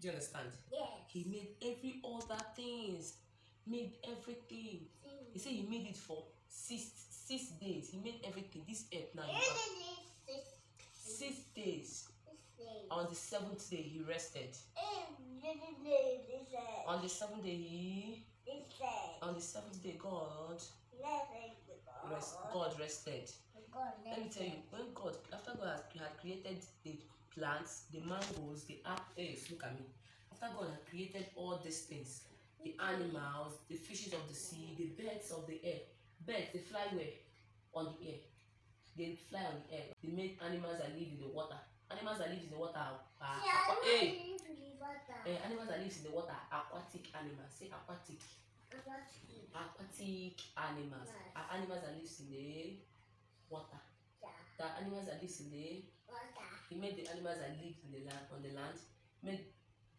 Do you understand? Yes. He made every other things. Made everything. He said he made it for 6 days. He made everything. This earth now. 6 days. On the 7th day he rested. On the 7th day on the 7th day God rested. Let me tell you, when God, after God had created the plants, the mangoes, the apples, look at me. After God had created all these things, the animals, the fishes of the sea, the birds of the air. Birds, they fly where? On the air. They fly on the air. They make animals that live in the water. Animals that live in the water are animals that live in the water are aquatic animals. Say aquatic. Aquatic animals are animals that live in the water. The animals that live in the water. He made the animals that live in the land, on the land. Made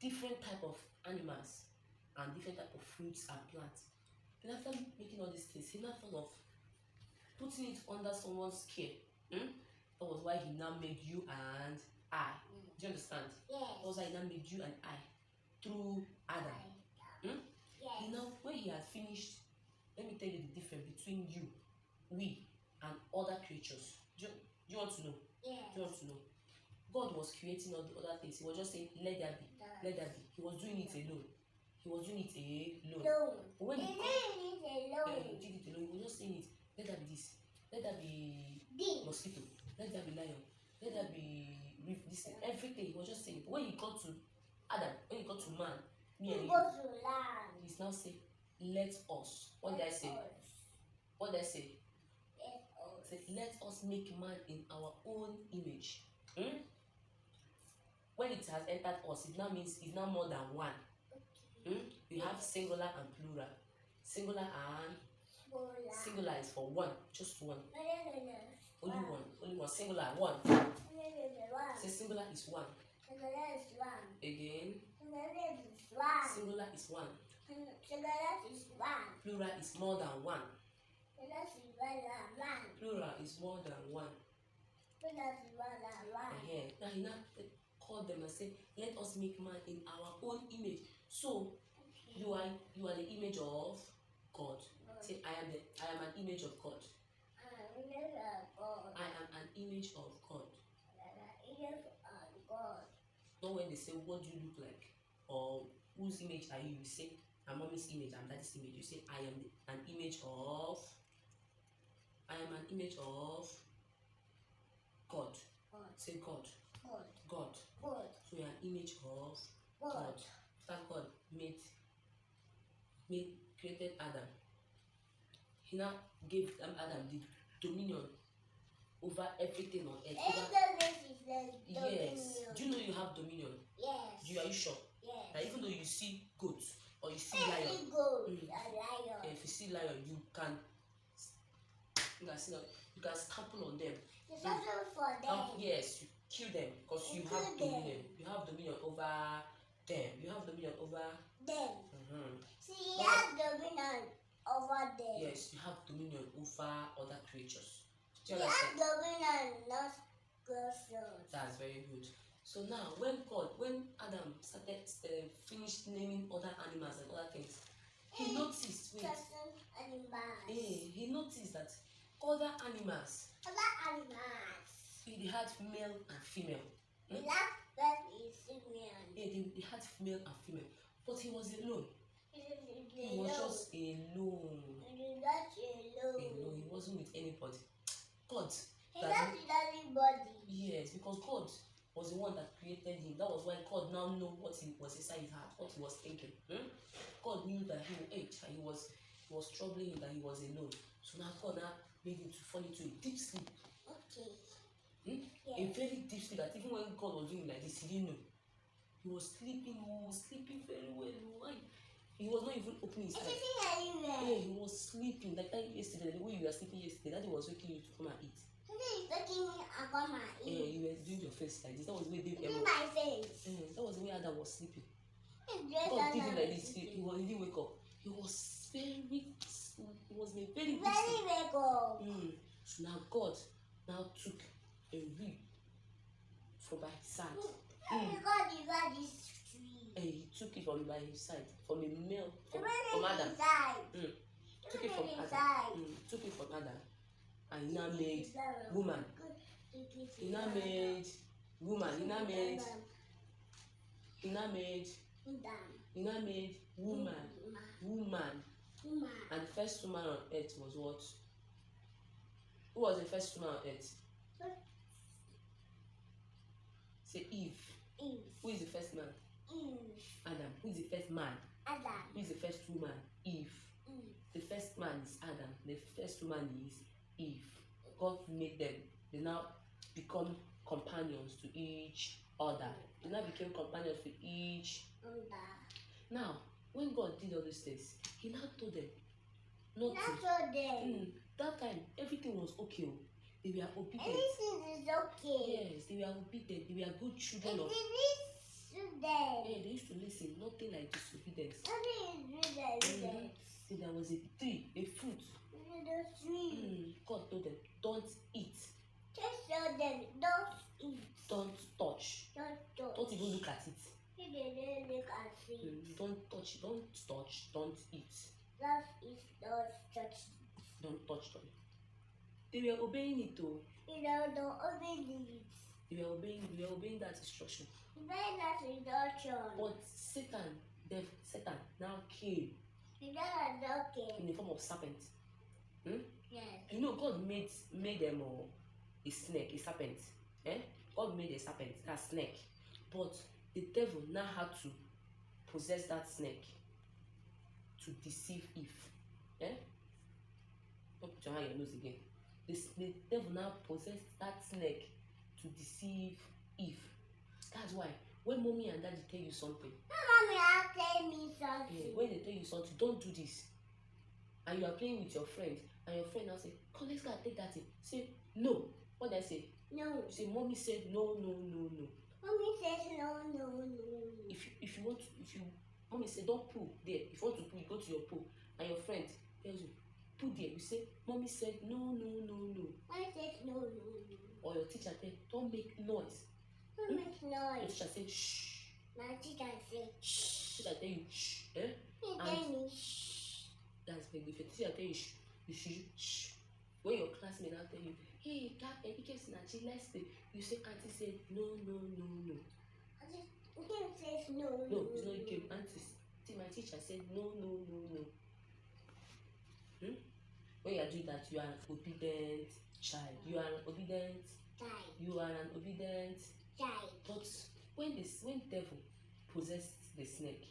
different type of animals and different type of fruits and plants. Then after making all these things, he now thought of putting it under someone's care. That was why he now made you and I. Do you understand? Yes. That was why he now made you and I through Adam. Yes. He now, when he had finished, let me tell you the difference between you, we, and other creatures. Do you want to know? Yes. Do you want to know? God was creating all the other things. He was just saying, let there be, let there be. He was doing it alone. He was doing it alone. But when he did it alone, he was just saying it. Let there be this. Let there be mosquito. Let there be lion. Let there be this thing. Everything. He was just saying it. When he got to Adam, when he got to man, me and you, he's now saying, let us. What did I say? What did I say? Let us make man in our own image. When it has entered us, it now means it's now more than one. We have singular and plural. Singular is for one, just one. Only one. Singular, one. Say singular is one. Again. Singular is one. Plural is more than one. Plural is more than one. Now he now called them and said, let us make man in our own image. So you are the image of God. Say, I am an image of God. I am an image of God. Not when they say, what do you look like? Or whose image are you? You say, I'm mommy's image, I'm daddy's image. You say, I am an image of God. Say God. God. So you are an image of God. After God created Adam, he now gave Adam the dominion over everything on earth. Yes. Do you know you have dominion? Yes. Are you sure? Yes. That even though you see goat or you see lion, if you see lion, you can stample on them. For them. Yes, you kill them because you have dominion. You have dominion over them. You have dominion over them. See, you have dominion over them. Yes, you have dominion over other creatures. You have dominion, not creatures. That's very good. So now, when Adam started finished naming other animals and other things, he noticed. He noticed that other animals. They had male and female. That is female. They had male and female, but he was alone. He was just alone. He wasn't with anybody. God. He not with anybody. Yes, because God was the one that created him. That was why God now knew what he was inside his heart, what he was thinking. God knew that he was troubling him, that he was alone. So now God now made him to fall into a deep sleep. Okay. Yes. A very deep sleep that even when God was doing like this, he didn't know. He was sleeping very well. He was not even opening his eyes. He was sleeping like that yesterday. The way you were sleeping yesterday, Daddy was waking you to come and eat. He's waking me and come and eat. You were doing your face like this. That was the way my face. That was the way Adam was sleeping. God did him like this. He didn't wake up. He was in a very deep sleep. Wake up. So now God took a rib from by his side. God is And he took it from by his side, from a male, from Adam. Took it from Adam. Took it from Adam. And he now made woman. He now made woman. He now made woman. And the first woman on earth was what? Who was the first woman on earth? Say Eve. Who is the first man? Adam. Who is the first man? Who is the first woman? Eve. The first man is Adam. The first woman is Eve. God made them. They now become companions to each other. They now became companions to each other. Now, when God did all these things, He now told them not to. That time, everything was okay. They were obedient. Everything is okay. Yes, they were obedient. They were good children of. Yeah, they used to listen. Nothing like disobedience. Nothing. So there was a tree, a fruit. God told them, don't eat. Just tell them, don't eat. Don't touch. Don't even look at it. Don't touch. Don't touch. Don't eat. Don't touch them. They were obeying it too. They were obeying that instruction. But Satan now came in the form of serpent. Yes. You know, God made them a snake, a serpent. God made a serpent, a snake. But the devil now had to possess that snake to deceive Eve. Don't put your hand on your nose again. The devil now possessed that snake to deceive Eve. That's why when mommy and daddy tell you something, Mommy, tell me something. when they tell you something, don't do this, and you are playing with your friend, and your friend now say, come, let's go and take that thing. Say no. What did I say? No. You say mommy said no. Mommy says no. If you mommy said don't pull there. If you want to pull, you go to your pool, and your friend tells you pull there. You say mommy said no. Mommy says no. Or your teacher tell don't make noise. Don't make noise. Your teacher say shh. My teacher say shh. Teacher tell you shh. He tell me shh. That's very good. If your teacher tell you shh, you should shh. When your classmate now tell you, hey, let's stay. You say auntie said no. He says no. No, it's not you. Auntie, see, my teacher said no. When you are doing that, you are an obedient child. You are an obedient child. But when devil possessed the snake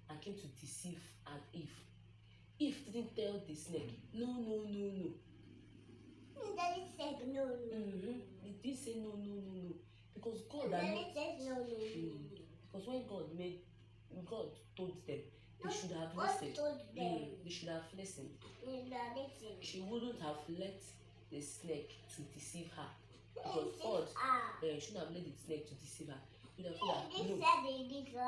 and came to deceive Eve didn't tell the snake no. Daddy said no. He didn't say no. Because God Daddy said no. Because when God told them, they should have listened. They should have listened. She wouldn't have let the snake to deceive her. Because God shouldn't have let the snake to deceive her. He would have told her no.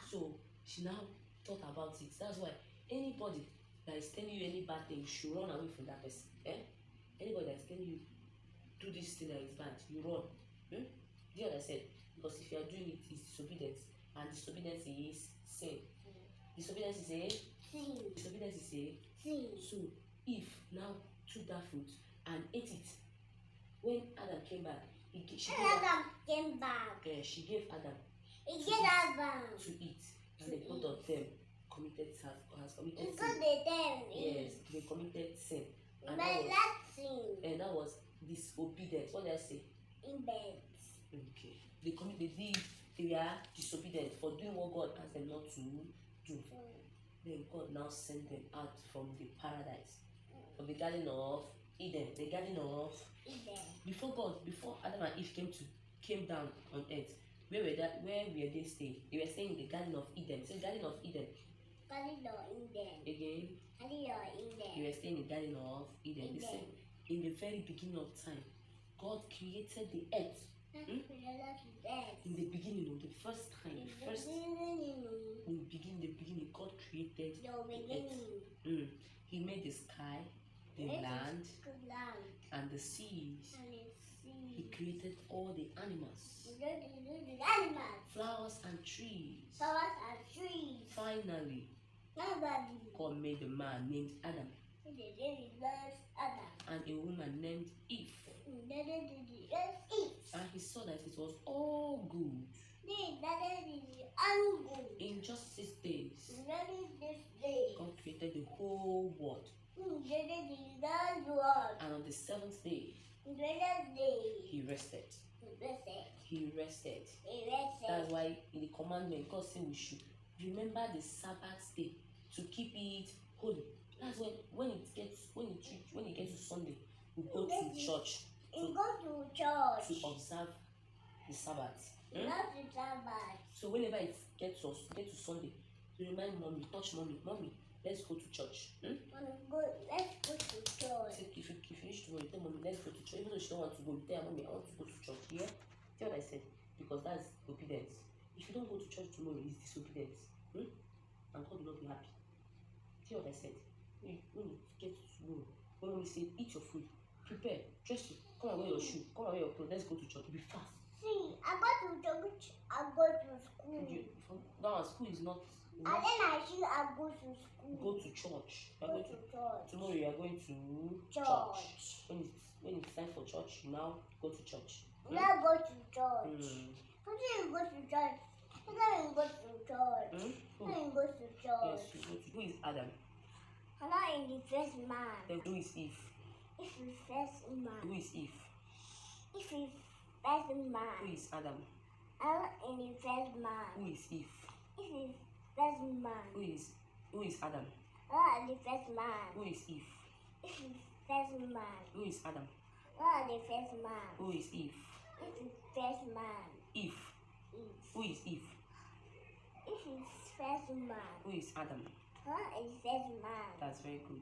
So she now thought about it. That's why anybody that is telling you any bad thing, you should run away from that person. Anybody that is telling you do this thing that is bad, you run. Do you understand? Because if you are doing it, it's disobedience, and disobedience is sin. Disobedience is a sin. So Eve now took that fruit and ate it. When Adam came back, she gave Adam to eat, and the both of them has committed sin. Yes, they committed sin. And that was disobedience. What did I say? Okay. They were disobedient for doing what God asked them not to do. Then God now sent them out from the paradise, from the Garden of Eden. The Garden of Before Adam and Eve came down on earth, where were they staying? They were staying in the Garden of Eden. Say Garden of Eden. Again. They were staying in the Garden of Eden. They said in the very beginning of time, God created the earth. In the beginning, the first time, in the beginning, God created the earth. He made the sky, the land, and the seas. He created all the animals, flowers and trees. Flowers and trees. Finally, Nobody. God made a man named Adam The lady loves Adam. and a woman named Eve. The lady loves Eve. And he saw that it was all good. The lady is angry. In just 6 days, The lady this day. God created the whole world. The lady loves world. And on the 7th day, The lady. he rested. Listen. He rested. Listen. That's why in the commandment, God said we should remember the Sabbath day to keep it holy. That's when it gets to Sunday, we go to church You go to church. to observe the Sabbath. Not to Sabbath. So whenever it get to Sunday, you remind mommy, touch mommy, let's go to church. Let's go to church. Say, if you finish tomorrow, you tell mommy, let's go to church. Even though she don't want to go, you tell her, mommy, I want to go to church. Yeah? See what I said? Because that's obedience. If you don't go to church tomorrow, it's disobedience. And God will not be happy. See what I said? When you get to tomorrow, when mommy say, eat your food, prepare, dress you, come and wear your shoe, come and wear your clothes, let's go to church. Be fast. See, I go to church, I go to school. Now school is not. And then I go to school. Go to church. Go to church. Tomorrow you are going to Church. When it's time for church, you now go to church. Now go to church. Sometimes you go to church. Sometimes you go to church. Sometimes you go to church. Yes, you go to. Who is Adam? I'm not in the first man. Then who is Eve? If you first man. Who is Eve? If you first man. Who is Adam? I'm not in the first man. Who is Eve? If you first man. Who is Adam? I'm not in the first man. Who is Eve? If you first man. Who is Adam? I'm not in the first man. Who is Eve? If you first man. Eve. Eve. Who is Eve? If you first man. Who is Adam? I'm not in the first man. That's very good.